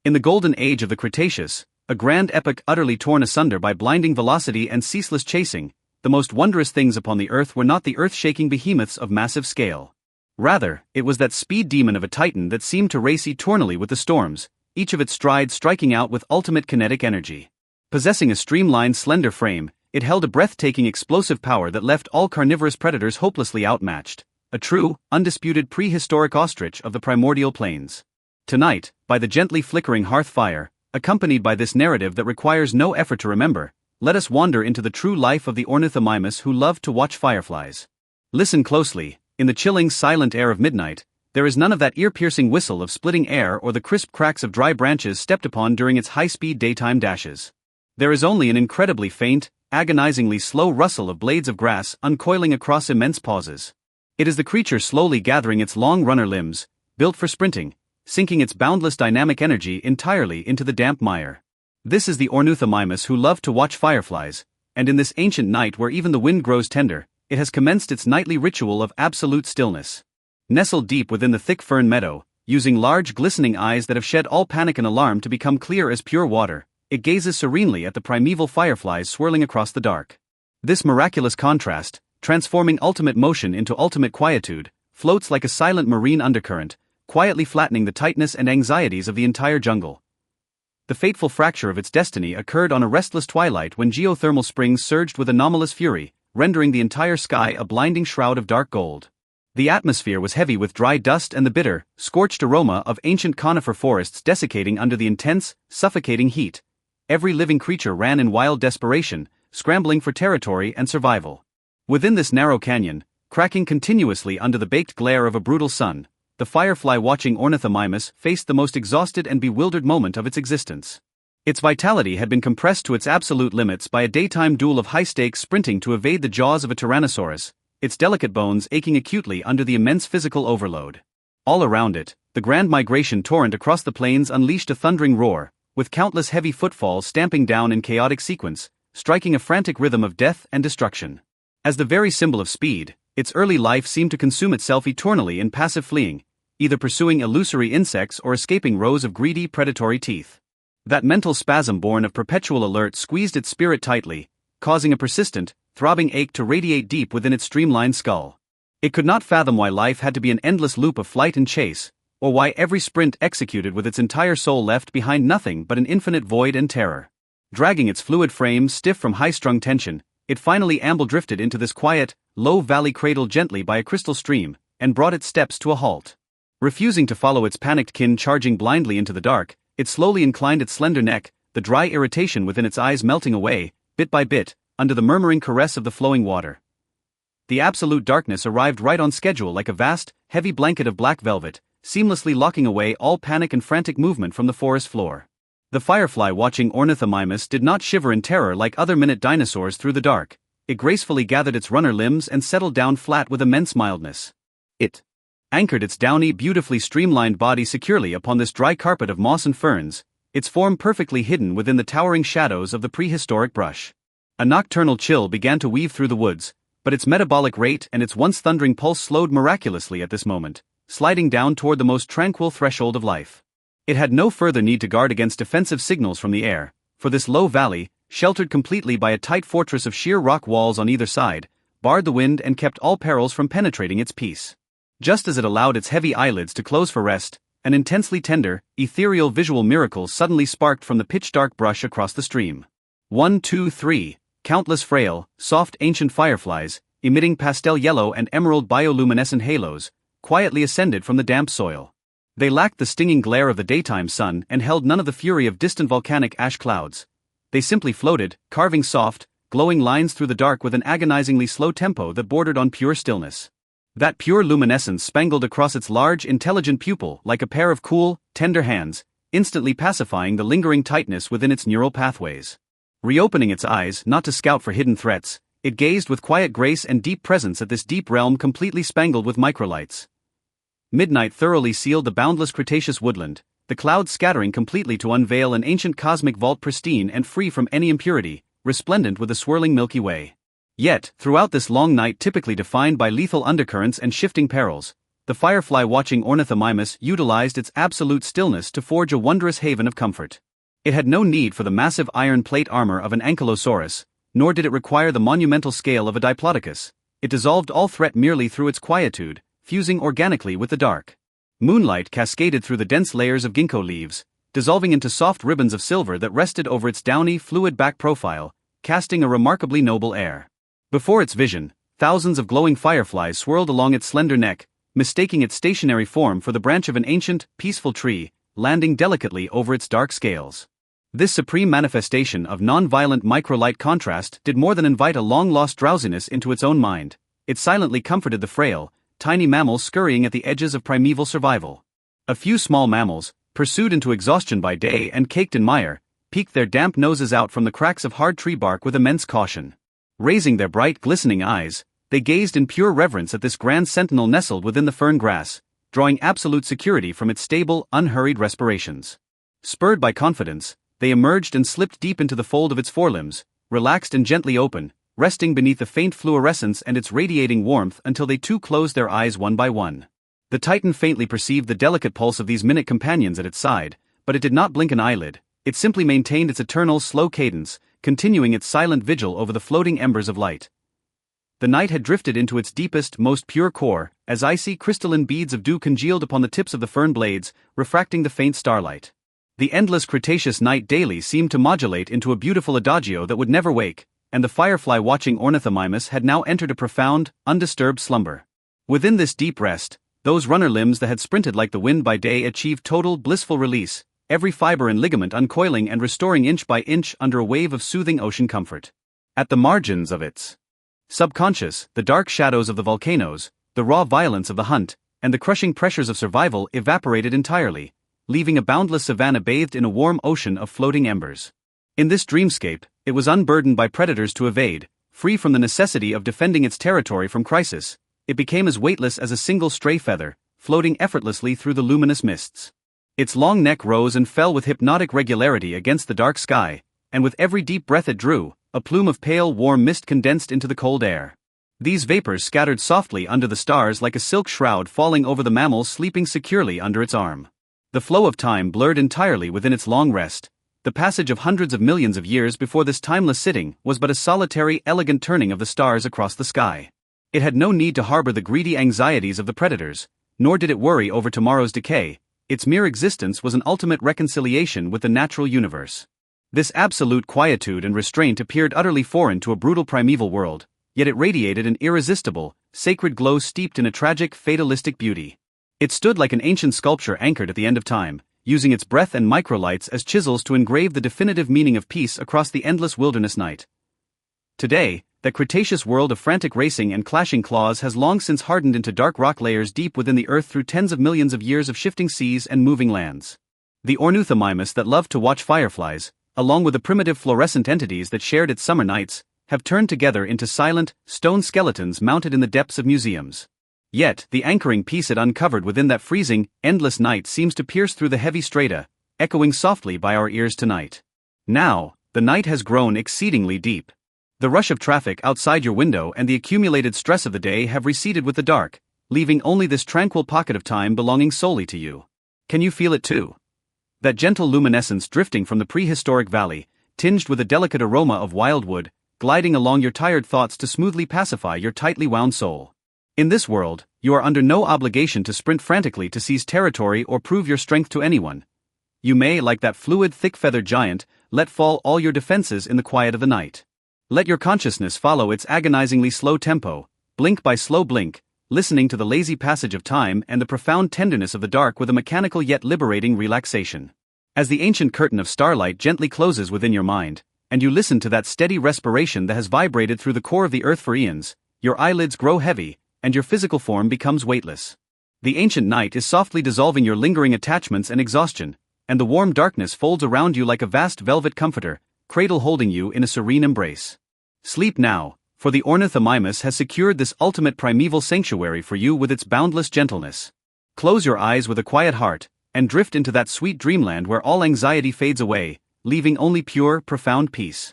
In the golden age of the Cretaceous, a grand epoch utterly torn asunder by blinding velocity and ceaseless chasing, the most wondrous things upon the Earth were not the earth-shaking behemoths of massive scale. Rather, it was that speed demon of a titan that seemed to race eternally with the storms, each of its strides striking out with ultimate kinetic energy. Possessing a streamlined, slender frame, it held a breathtaking explosive power that left all carnivorous predators hopelessly outmatched. A true, undisputed prehistoric ostrich of the primordial plains. Tonight, by the gently flickering hearth fire, accompanied by this narrative that requires no effort to remember, let us wander into the true life of the Ornithomimus who loved to watch fireflies. Listen closely. In the chilling, silent air of midnight, there is none of that ear-piercing whistle of splitting air or the crisp cracks of dry branches stepped upon during its high-speed daytime dashes. There is only an incredibly faint, agonizingly slow rustle of blades of grass uncoiling across immense pauses. It is the creature slowly gathering its long runner limbs, built for sprinting, sinking its boundless dynamic energy entirely into the damp mire. This is the Ornithomimus who loved to watch fireflies, and in this ancient night where even the wind grows tender, it has commenced its nightly ritual of absolute stillness. Nestled deep within the thick fern meadow, using large glistening eyes that have shed all panic and alarm to become clear as pure water, it gazes serenely at the primeval fireflies swirling across the dark. This miraculous contrast, transforming ultimate motion into ultimate quietude, floats like a silent marine undercurrent, quietly flattening the tightness and anxieties of the entire jungle. The fateful fracture of its destiny occurred on a restless twilight when geothermal springs surged with anomalous fury, rendering the entire sky a blinding shroud of dark gold. The atmosphere was heavy with dry dust and the bitter, scorched aroma of ancient conifer forests desiccating under the intense, suffocating heat. Every living creature ran in wild desperation, scrambling for territory and survival. Within this narrow canyon, cracking continuously under the baked glare of a brutal sun, the firefly-watching Ornithomimus faced the most exhausted and bewildered moment of its existence. Its vitality had been compressed to its absolute limits by a daytime duel of high-stakes sprinting to evade the jaws of a tyrannosaurus, its delicate bones aching acutely under the immense physical overload. All around it, the grand migration torrent across the plains unleashed a thundering roar, with countless heavy footfalls stamping down in chaotic sequence, striking a frantic rhythm of death and destruction. As the very symbol of speed, its early life seemed to consume itself eternally in passive fleeing, either pursuing illusory insects or escaping rows of greedy predatory teeth. That mental spasm born of perpetual alert squeezed its spirit tightly, causing a persistent, throbbing ache to radiate deep within its streamlined skull. It could not fathom why life had to be an endless loop of flight and chase, or why every sprint executed with its entire soul left behind nothing but an infinite void and terror. Dragging its fluid frame stiff from high-strung tension, it finally amble-drifted into this quiet, low valley cradled gently by a crystal stream, and brought its steps to a halt. Refusing to follow its panicked kin charging blindly into the dark, it slowly inclined its slender neck, the dry irritation within its eyes melting away, bit by bit, under the murmuring caress of the flowing water. The absolute darkness arrived right on schedule like a vast, heavy blanket of black velvet, seamlessly locking away all panic and frantic movement from the forest floor. The firefly-watching Ornithomimus did not shiver in terror like other minute dinosaurs through the dark. It gracefully gathered its runner limbs and settled down flat with immense mildness. It anchored its downy, beautifully streamlined body securely upon this dry carpet of moss and ferns, its form perfectly hidden within the towering shadows of the prehistoric brush. A nocturnal chill began to weave through the woods, but its metabolic rate and its once thundering pulse slowed miraculously at this moment, sliding down toward the most tranquil threshold of life. It had no further need to guard against defensive signals from the air, for this low valley, sheltered completely by a tight fortress of sheer rock walls on either side, barred the wind and kept all perils from penetrating its peace. Just as it allowed its heavy eyelids to close for rest, an intensely tender, ethereal visual miracle suddenly sparked from the pitch-dark brush across the stream. 1, 2, 3, countless frail, soft ancient fireflies, emitting pastel yellow and emerald bioluminescent halos, quietly ascended from the damp soil. They lacked the stinging glare of the daytime sun and held none of the fury of distant volcanic ash clouds. They simply floated, carving soft, glowing lines through the dark with an agonizingly slow tempo that bordered on pure stillness. That pure luminescence spangled across its large, intelligent pupil like a pair of cool, tender hands, instantly pacifying the lingering tightness within its neural pathways. Reopening its eyes, not to scout for hidden threats, it gazed with quiet grace and deep presence at this deep realm completely spangled with microlights. Midnight thoroughly sealed the boundless Cretaceous woodland, the clouds scattering completely to unveil an ancient cosmic vault pristine and free from any impurity, resplendent with the swirling Milky Way. Yet, throughout this long night typically defined by lethal undercurrents and shifting perils, the firefly-watching Ornithomimus utilized its absolute stillness to forge a wondrous haven of comfort. It had no need for the massive iron plate armor of an ankylosaurus, nor did it require the monumental scale of a diplodocus. It dissolved all threat merely through its quietude, fusing organically with the dark. Moonlight cascaded through the dense layers of ginkgo leaves, dissolving into soft ribbons of silver that rested over its downy, fluid back profile, casting a remarkably noble air. Before its vision, thousands of glowing fireflies swirled along its slender neck, mistaking its stationary form for the branch of an ancient, peaceful tree, landing delicately over its dark scales. This supreme manifestation of non-violent microlight contrast did more than invite a long-lost drowsiness into its own mind. It silently comforted the frail, tiny mammals scurrying at the edges of primeval survival. A few small mammals, pursued into exhaustion by day and caked in mire, peeked their damp noses out from the cracks of hard tree bark with immense caution. Raising their bright, glistening eyes, they gazed in pure reverence at this grand sentinel nestled within the fern grass, drawing absolute security from its stable, unhurried respirations. Spurred by confidence, they emerged and slipped deep into the fold of its forelimbs, relaxed and gently open, resting beneath the faint fluorescence and its radiating warmth until they too closed their eyes one by one. The Titan faintly perceived the delicate pulse of these minute companions at its side, but it did not blink an eyelid. It simply maintained its eternal, slow cadence, continuing its silent vigil over the floating embers of light. The night had drifted into its deepest, most pure core, as icy crystalline beads of dew congealed upon the tips of the fern blades, refracting the faint starlight. The endless Cretaceous night daily seemed to modulate into a beautiful adagio that would never wake, and the firefly-watching Ornithomimus had now entered a profound, undisturbed slumber. Within this deep rest, those runner limbs that had sprinted like the wind by day achieved total, blissful release, every fiber and ligament uncoiling and restoring inch by inch under a wave of soothing ocean comfort. At the margins of its subconscious, the dark shadows of the volcanoes, the raw violence of the hunt, and the crushing pressures of survival evaporated entirely, leaving a boundless savanna bathed in a warm ocean of floating embers. In this dreamscape, it was unburdened by predators to evade, free from the necessity of defending its territory from crisis. It became as weightless as a single stray feather, floating effortlessly through the luminous mists. Its long neck rose and fell with hypnotic regularity against the dark sky, and with every deep breath it drew, a plume of pale, warm mist condensed into the cold air. These vapors scattered softly under the stars like a silk shroud falling over the mammals sleeping securely under its arm. The flow of time blurred entirely within its long rest. The passage of hundreds of millions of years before this timeless sitting was but a solitary, elegant turning of the stars across the sky. It had no need to harbor the greedy anxieties of the predators, nor did it worry over tomorrow's decay. Its mere existence was an ultimate reconciliation with the natural universe. This absolute quietude and restraint appeared utterly foreign to a brutal primeval world, yet it radiated an irresistible, sacred glow steeped in a tragic, fatalistic beauty. It stood like an ancient sculpture anchored at the end of time, using its breath and microlights as chisels to engrave the definitive meaning of peace across the endless wilderness night. Today, that Cretaceous world of frantic racing and clashing claws has long since hardened into dark rock layers deep within the earth through tens of millions of years of shifting seas and moving lands. The Ornithomimus that loved to watch fireflies, along with the primitive fluorescent entities that shared its summer nights, have turned together into silent, stone skeletons mounted in the depths of museums. Yet, the anchoring piece it uncovered within that freezing, endless night seems to pierce through the heavy strata, echoing softly by our ears tonight. Now, the night has grown exceedingly deep. The rush of traffic outside your window and the accumulated stress of the day have receded with the dark, leaving only this tranquil pocket of time belonging solely to you. Can you feel it too? That gentle luminescence drifting from the prehistoric valley, tinged with a delicate aroma of wildwood, gliding along your tired thoughts to smoothly pacify your tightly wound soul. In this world, you are under no obligation to sprint frantically to seize territory or prove your strength to anyone. You may, like that fluid, thick-feathered giant, let fall all your defenses in the quiet of the night. Let your consciousness follow its agonizingly slow tempo, blink by slow blink, listening to the lazy passage of time and the profound tenderness of the dark with a mechanical yet liberating relaxation. As the ancient curtain of starlight gently closes within your mind, and you listen to that steady respiration that has vibrated through the core of the earth for eons, your eyelids grow heavy, and your physical form becomes weightless. The ancient night is softly dissolving your lingering attachments and exhaustion, and the warm darkness folds around you like a vast velvet comforter, cradle holding you in a serene embrace. Sleep now, for the Ornithomimus has secured this ultimate primeval sanctuary for you with its boundless gentleness. Close your eyes with a quiet heart, and drift into that sweet dreamland where all anxiety fades away, leaving only pure, profound peace.